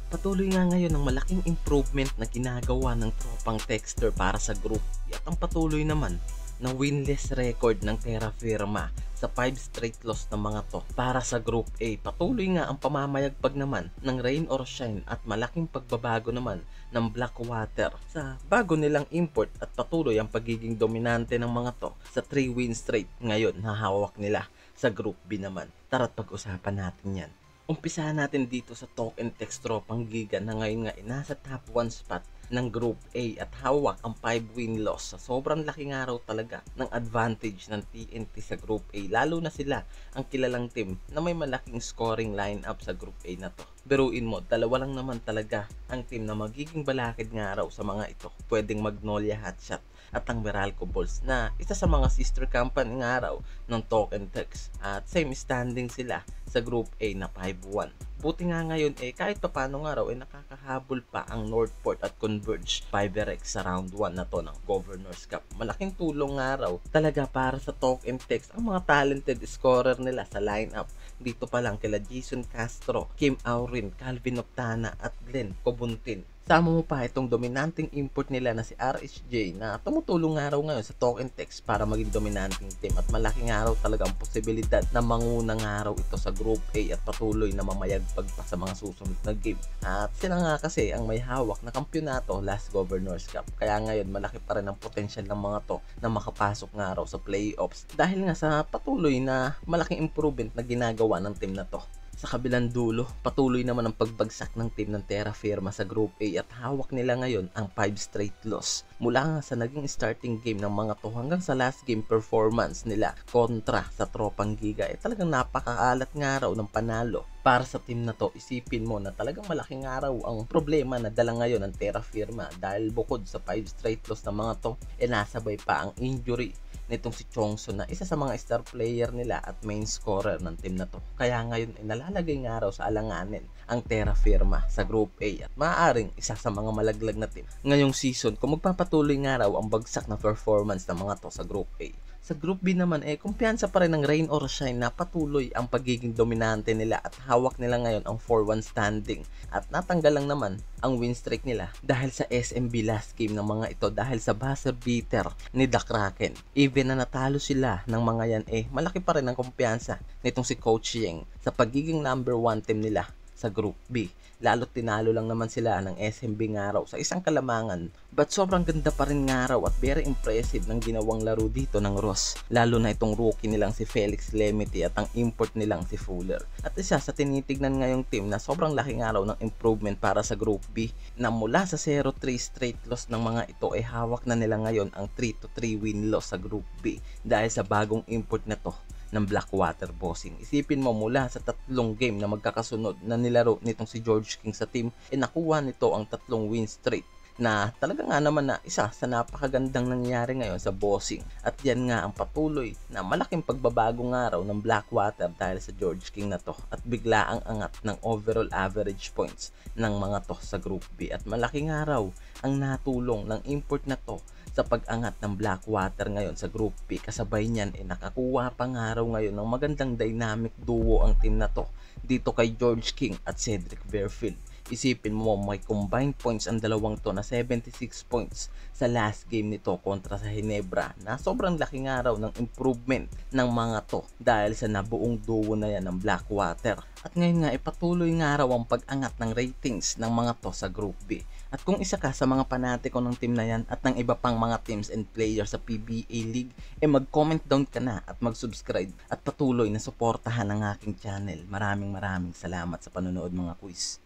Patuloy nga ngayon ang malaking improvement na ginagawa ng tropang Texter para sa group at ang patuloy naman na winless record ng Terra Firma sa 5 straight loss ng mga to para sa Group A. Patuloy nga ang pamamayagpag naman ng Rain or Shine at malaking pagbabago naman ng Blackwater sa bago nilang import at patuloy ang pagiging dominante ng mga to sa 3 win straight ngayon na hawak nila sa Group B naman. Tara't pag-usapan natin yan. Umpisahan natin dito sa Talk and Text tropang Giga na ngayon nga nasa top 1 spot ng Group A at hawak ang 5 win loss sa sobrang laking araw talaga ng advantage ng TNT sa Group A, lalo na sila ang kilalang team na may malaking scoring lineup sa Group A na to. Biruin mo, dalawa lang naman talaga ang team na magiging balakid ng araw sa mga ito. Pwedeng Magnolia Hotshot at ang Meralco Bulls na isa sa mga sister company ng araw ng Talk and Text at same standing sila sa Group A na 5-1. Buti nga ngayon kahit pa paano nga raw nakakahabol pa ang Northport at Converge 5RX sa round 1 na to ng Governors Cup. Malaking tulong nga raw talaga para sa Talk and Text ang mga talented scorer nila sa lineup. Dito pa lang kila Jason Castro, Kim Aurin, Calvin Octana at Glenn Cobuntin. Sama mo pa itong dominanting import nila na si RSJ na tumutulong nga raw ngayon sa Talk and Text para maging dominanting team at malaking araw talaga ang posibilidad na mangunang araw ito sa Group A at patuloy na mamayagpag pa sa mga susunod na game. At sila nga kasi ang may hawak na kampyonato last Governors Cup, kaya ngayon malaki pa rin ang potensyal ng mga to na makapasok nga raw sa playoffs dahil nga sa patuloy na malaking improvement na ginagawa ng team na to. Sa kabilang dulo, patuloy naman ang pagbagsak ng team ng Terra Firma sa Group A at hawak nila ngayon ang 5 straight loss. Mula nga sa naging starting game ng mga to hanggang sa last game performance nila kontra sa tropang Giga talagang napakaalat nga raw ng panalo. Para sa team na to, isipin mo na talagang malaking araw ang problema na dala ngayon ng Terra Firma dahil bukod sa 5 straight loss ng mga to, nasabay pa ang injury nitong si Chongso na isa sa mga star player nila at main scorer ng team na to. Kaya ngayon nalalagay nga raw sa alanganin ang Terra Firma sa Group A at maaaring isa sa mga malaglag na team ngayong season kung magpapatuloy nga raw ang bagsak na performance ng mga to sa Group A. Sa Group B naman kumpiyansa pa rin ng Rain or Shine na patuloy ang pagiging dominante nila at hawak nila ngayon ang 4-1 standing at natanggal lang naman ang win streak nila dahil sa SMB last game ng mga ito dahil sa buzzer beater ni The Kraken. Even na natalo sila ng mga yan malaki pa rin ang kumpiyansa nitong si Coach Yeng sa pagiging number 1 team nila sa Group B. Lalo tinalo lang naman sila ng SMB nga raw sa isang kalamangan. But sobrang ganda pa rin nga raw at very impressive ng ginawang laro dito ng Ross. Lalo na itong rookie nilang si Felix Lemity at ang import nilang si Fuller. At isa sa tinitignan ngayong team na sobrang laki nga raw ng improvement para sa Group B na mula sa 0-3 straight loss ng mga ito hawak na nila ngayon ang 3-3 win loss sa Group B dahil sa bagong import na to ng Blackwater Bossing. Isipin mo mula sa 3 game na magkakasunod na nilaro nitong si George King sa team, nakuha nito ang 3 win straight na talaga nga naman na isa sa napakagandang nangyari ngayon sa Bossing. At yan nga ang patuloy na malaking pagbabago nga raw ng Blackwater dahil sa George King na to at bigla ang angat ng overall average points ng mga to sa Group B at malaki nga raw ang natulong ng import na to sa pag-angat ng Blackwater ngayon sa Group B. Kasabay niyan nakakuha pa nga raw ngayon ng magandang dynamic duo ang team na to dito kay George King at Cedric Verfield. Isipin mo may combined points ang dalawang to na 76 points sa last game nito kontra sa Ginebra na sobrang laki nga raw ng improvement ng mga to dahil sa nabuong duo na yan ng Blackwater. At ngayon nga patuloy nga raw ang pag-angat ng ratings ng mga to sa Group B. At kung isa ka sa mga panatiko ng team na yan at ng iba pang mga teams and players sa PBA League, mag-comment down ka na at mag-subscribe at patuloy na suportahan ang aking channel. Maraming salamat sa panonood mga quiz.